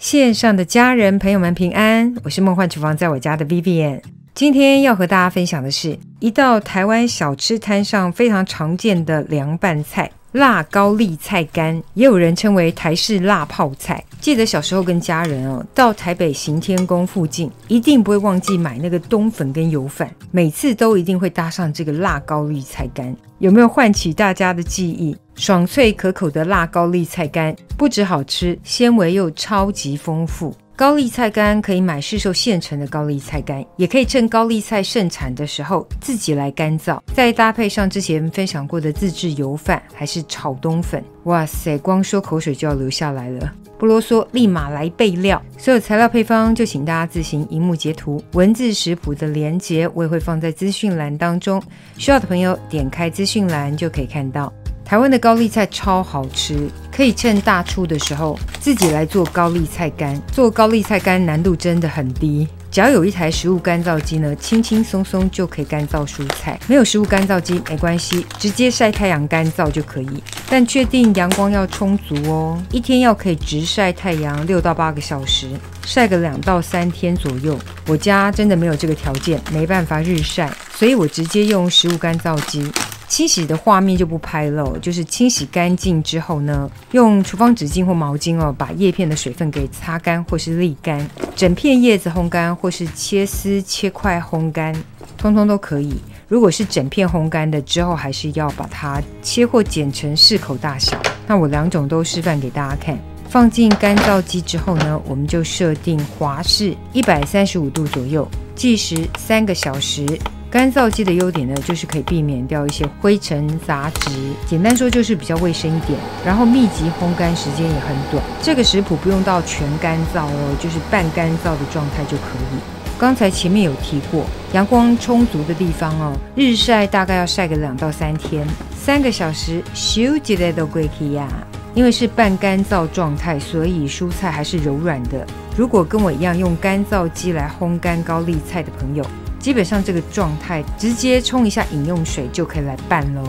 线上的家人朋友们平安，我是梦幻厨房在我家的 Vivian。 今天要和大家分享的是一道台湾小吃摊上非常常见的凉拌菜，辣高丽菜干，也有人称为台式辣泡菜。记得小时候跟家人到台北行天宫附近，一定不会忘记买那个冬粉跟油饭，每次都一定会搭上这个辣高丽菜干。有没有唤起大家的记忆？爽脆可口的辣高丽菜干，不只好吃，纤维又超级丰富。高丽菜干可以买市售现成的高丽菜干，也可以趁高丽菜盛产的时候自己来干燥，再搭配上之前分享过的自制油饭还是炒冬粉，哇塞，光说口水就要流下来了。不啰嗦，立马来备料。所有材料配方就请大家自行萤幕截图，文字食谱的连结我也会放在资讯栏当中，需要的朋友点开资讯栏就可以看到。台湾的高丽菜超好吃，可以趁大出的时候自己来做高丽菜干。做高丽菜干难度真的很低，只要有一台食物干燥机呢，轻轻松松就可以干燥蔬菜。没有食物干燥机没关系，直接晒太阳干燥就可以，但确定阳光要充足哦，一天要可以直晒太阳6到8个小时，晒个2到3天左右。我家真的没有这个条件，没办法日晒，所以我直接用食物干燥机。清洗的画面就不拍了，就是清洗干净之后呢，用厨房纸巾或毛巾把叶片的水分给擦干或是沥干，整片叶子烘干或是切丝切块烘干，通通都可以。如果是整片烘干的，之后还是要把它切或剪成适口大小。那我2种都示范给大家看。放进干燥机之后呢，我们就设定华氏135度左右，计时3个小时。干燥机的优点呢，就是可以避免掉一些灰尘杂质，简单说就是比较卫生一点，然后密集烘干时间也很短。这个食谱不用到全干燥就是半干燥的状态就可以。刚才前面有提过，阳光充足的地方日晒大概要晒个2到3天，3个小时咻一下就过去呀。因为是半干燥状态，所以蔬菜还是柔软的。如果跟我一样用干燥机来烘干高丽菜的朋友，基本上这个状态直接冲一下饮用水就可以来拌咯。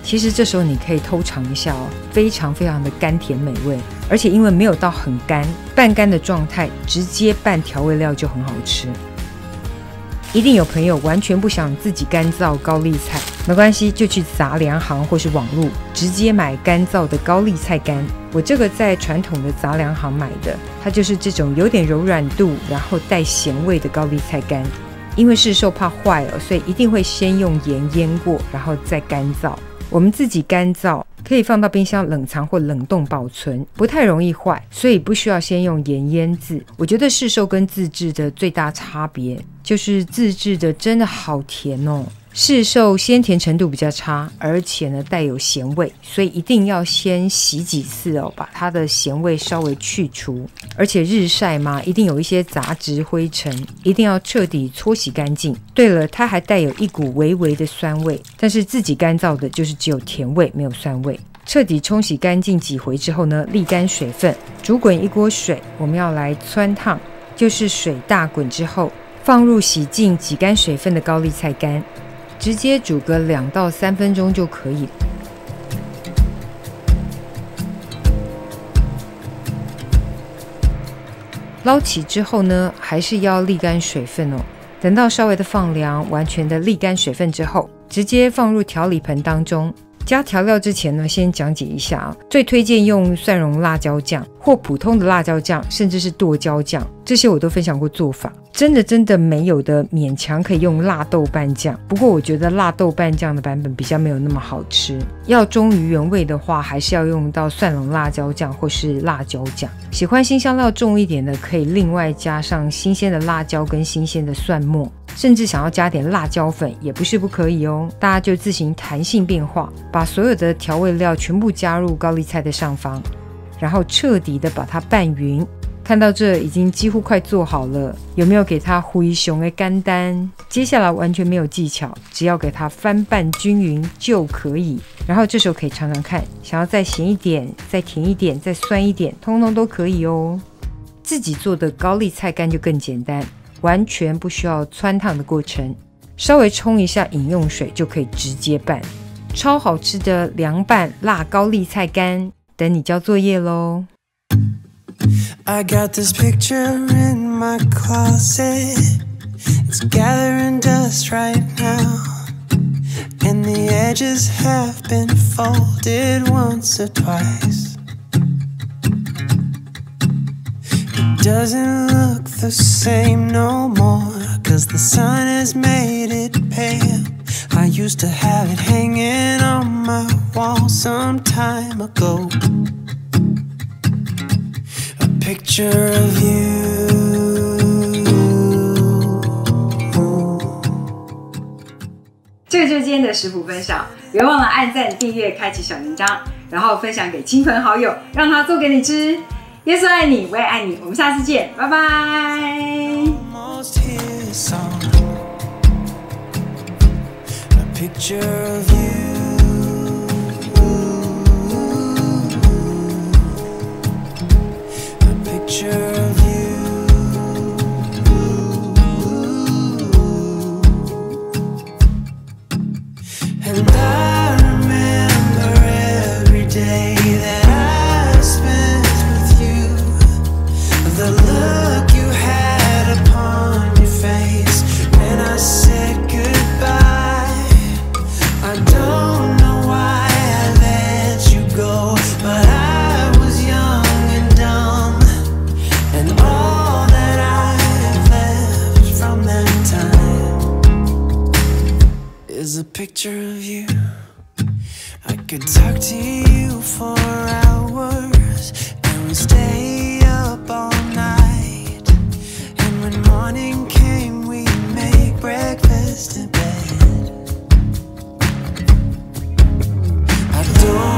其实这时候你可以偷尝一下非常非常的甘甜美味，而且因为没有到很干，半干的状态直接拌调味料就很好吃。一定有朋友完全不想自己干燥高丽菜，没关系，就去杂粮行或是网路直接买干燥的高丽菜干。我这个在传统的杂粮行买的，它就是这种有点柔软度然后带咸味的高丽菜干。因为市售怕坏了，所以一定会先用盐腌过，然后再干燥。我们自己干燥可以放到冰箱冷藏或冷冻保存，不太容易坏，所以不需要先用盐腌制。我觉得市售跟自制的最大差别就是自制的真的好甜市售鲜甜程度比较差，而且呢带有咸味，所以一定要先洗几次把它的咸味稍微去除。而且日晒嘛，一定有一些杂质灰尘，一定要彻底搓洗干净。对了，它还带有一股微微的酸味，但是自己干燥的就是只有甜味没有酸味。彻底冲洗干净几回之后呢，沥干水分，煮滚一锅水，我们要来汆烫，就是水大滚之后，放入洗净挤干水分的高丽菜干，直接煮个2到3分钟就可以。捞起之后呢，还是要沥干水分等到稍微的放凉，完全的沥干水分之后，直接放入调理盆当中。加调料之前呢，先讲解一下最推荐用蒜蓉辣椒酱或普通的辣椒酱，甚至是剁椒酱，这些我都分享过做法。真的没有的，勉强可以用辣豆瓣酱，不过我觉得辣豆瓣酱的版本比较没有那么好吃。要忠于原味的话，还是要用到蒜蓉辣椒酱或是辣椒酱。喜欢辛香料重一点的，可以另外加上新鲜的辣椒跟新鲜的蒜末，甚至想要加点辣椒粉也不是不可以大家就自行弹性变化，把所有的调味料全部加入高丽菜的上方，然后彻底的把它拌匀。看到这已经几乎快做好了，有没有给它灰熊的干单？接下来完全没有技巧，只要给它翻拌均匀就可以。然后这时候可以尝尝看，想要再咸一点、再甜一点、再酸一点，通通都可以自己做的高丽菜干就更简单，完全不需要汆烫的过程，稍微冲一下饮用水就可以直接拌。超好吃的凉拌辣高丽菜干，等你交作业咯。I got this picture in my closet. It's gathering dust right now, and the edges have been folded once or twice. It doesn't look the same no more, 'cause the sun has made it pale. I used to have it hanging on my wall some time ago. A picture of you. 这个就是今天的食谱分享，别忘了按赞、订阅、开启小铃铛，然后分享给亲朋好友，让他做给你吃。耶稣爱你，我也爱你，我们下次见，拜拜。Picture of you, a picture of you, and I remember every day that I spent with you, the look you had upon your face when I said goodbye. I don't know why I let you go, but I was young and dumb, and all that I have left from that time is a picture of you. I could talk to you for hours, and we'd stay up all night, and when morning came we'd make breakfast in bed. I don't